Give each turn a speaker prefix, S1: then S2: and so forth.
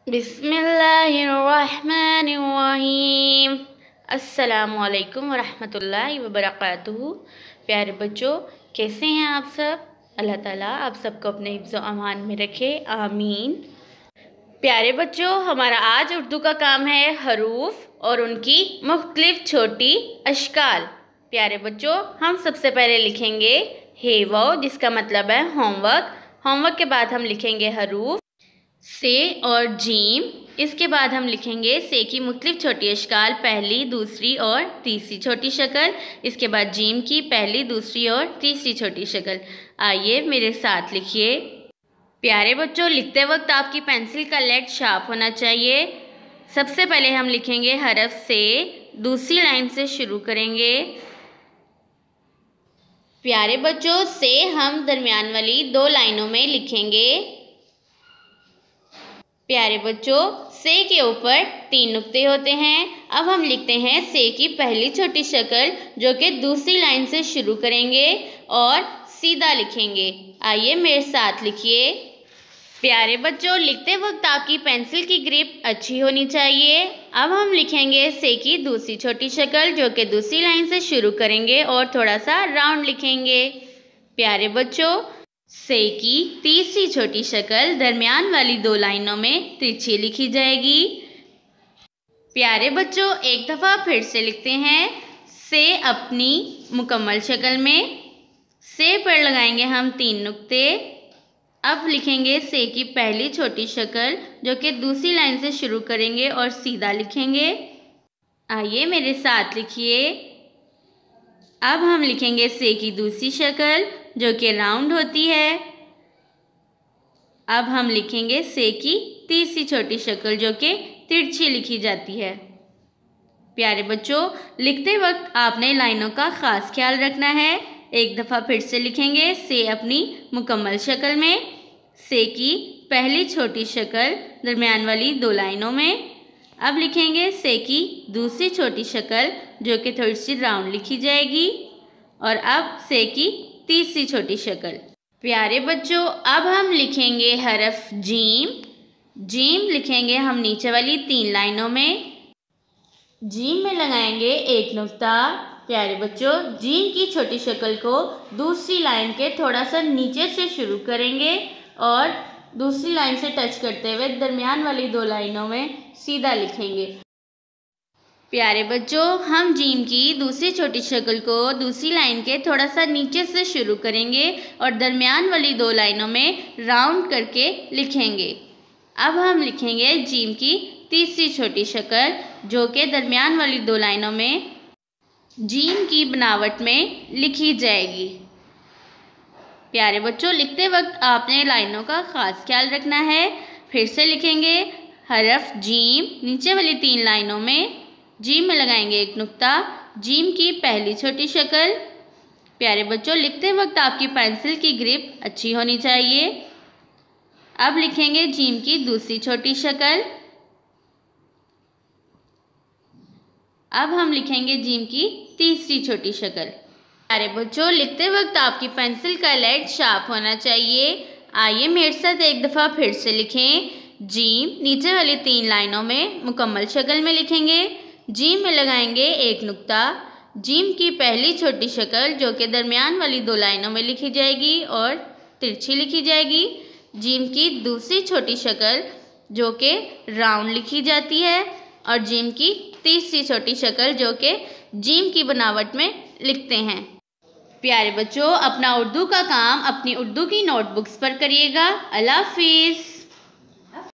S1: बिस्मिल्लाहिर्रहमानिर्रहीम। अस्सलामुअलैकुम वरहमतुल्लाहि वबरकातुहू। प्यारे बच्चों, कैसे हैं आप सब? अल्लाह ताला आप सबको अपने हिफ्ज़ अमान में रखे, आमीन। प्यारे बच्चों, हमारा आज उर्दू का काम है हरूफ और उनकी मुख्तलिफ छोटी अशकाल। प्यारे बच्चों, हम सबसे पहले लिखेंगे हे वो, जिसका मतलब है होमवर्क। होमवर्क के बाद हम लिखेंगे हरूफ से और जीम। इसके बाद हम लिखेंगे से की मुख्तलिफ छोटी अशकाल, पहली, दूसरी और तीसरी छोटी शक्ल। इसके बाद जीम की पहली, दूसरी और तीसरी छोटी शक्ल। आइए मेरे साथ लिखिए। प्यारे बच्चों, लिखते वक्त आपकी पेंसिल का लेड शार्प होना चाहिए। सबसे पहले हम लिखेंगे हरफ से, दूसरी लाइन से शुरू करेंगे। प्यारे बच्चों, से हम दरमियान वाली दो लाइनों में लिखेंगे। प्यारे बच्चों, से के ऊपर 3 नुक्ते होते हैं। अब हम लिखते हैं से की पहली छोटी शक्ल, जो कि दूसरी लाइन से शुरू करेंगे और सीधा लिखेंगे। आइए मेरे साथ लिखिए। प्यारे बच्चों, लिखते वक्त आपकी पेंसिल की ग्रिप अच्छी होनी चाहिए। अब हम लिखेंगे से की दूसरी छोटी शक्ल, जो कि दूसरी लाइन से शुरू करेंगे और थोड़ा सा राउंड लिखेंगे। प्यारे बच्चों, से की तीसरी छोटी शक्ल दरमियान वाली दो लाइनों में तिरछी लिखी जाएगी। प्यारे बच्चों, एक दफ़ा फिर से लिखते हैं। से अपनी मुकम्मल शक्ल में, से पर लगाएंगे हम 3 नुक्ते। अब लिखेंगे से की पहली छोटी शक्ल, जो कि दूसरी लाइन से शुरू करेंगे और सीधा लिखेंगे। आइए मेरे साथ लिखिए। अब हम लिखेंगे से की दूसरी शक्ल, जो कि राउंड होती है। अब हम लिखेंगे से की तीसरी छोटी शक्ल, जो कि तिरछी लिखी जाती है। प्यारे बच्चों, लिखते वक्त आपने लाइनों का ख़ास ख्याल रखना है। एक दफ़ा फिर से लिखेंगे से अपनी मुकम्मल शक्ल में, से की पहली छोटी शक्ल दरमियान वाली दो लाइनों में। अब लिखेंगे से की दूसरी छोटी शक्ल, जो कि थोड़ी सी राउंड लिखी जाएगी। और अब से की तीसरी छोटी शक्ल। प्यारे बच्चों, अब हम लिखेंगे हरफ जीम। जीम लिखेंगे हम नीचे वाली 3 लाइनों में। जीम में लगाएंगे 1 नुक्ता। प्यारे बच्चों, जीम की छोटी शक्ल को दूसरी लाइन के थोड़ा सा नीचे से शुरू करेंगे और दूसरी लाइन से टच करते हुए दरमियान वाली 2 लाइनों में सीधा लिखेंगे। प्यारे बच्चों, हम जीम की दूसरी छोटी शक्ल को दूसरी लाइन के थोड़ा सा नीचे से शुरू करेंगे और दरमियान वाली 2 लाइनों में राउंड करके लिखेंगे। अब हम लिखेंगे जीम की तीसरी छोटी शक्ल, जो कि दरमियान वाली 2 लाइनों में जीम की बनावट में लिखी जाएगी। प्यारे बच्चों, लिखते वक्त आपने लाइनों का ख़ास ख्याल रखना है। फिर से लिखेंगे हरफ जीम नीचे वाली 3 लाइनों में। जीम में लगाएंगे 1 नुक्ता। जीम की पहली छोटी शक्ल। प्यारे बच्चों, लिखते वक्त आपकी पेंसिल की ग्रिप अच्छी होनी चाहिए। अब लिखेंगे जीम की दूसरी छोटी शक्ल। अब हम लिखेंगे जीम की तीसरी छोटी शक्ल। प्यारे बच्चों, लिखते वक्त आपकी पेंसिल का लेड शार्प होना चाहिए। आइए मेरे साथ एक दफ़ा फिर से लिखें। जीम नीचे वाली 3 लाइनों में मुकम्मल शक्ल में लिखेंगे। जीम में लगाएंगे 1 नुक्ता। जीम की पहली छोटी शक्ल, जो कि दरमियान वाली 2 लाइनों में लिखी जाएगी और तिरछी लिखी जाएगी। जीम की दूसरी छोटी शक्ल, जो कि राउंड लिखी जाती है। और जीम की तीसरी छोटी शक्ल, जो कि जीम की बनावट में लिखते हैं। प्यारे बच्चों, अपना उर्दू का काम अपनी उर्दू की नोटबुक्स पर करिएगा। अल्लाह हाफिज़।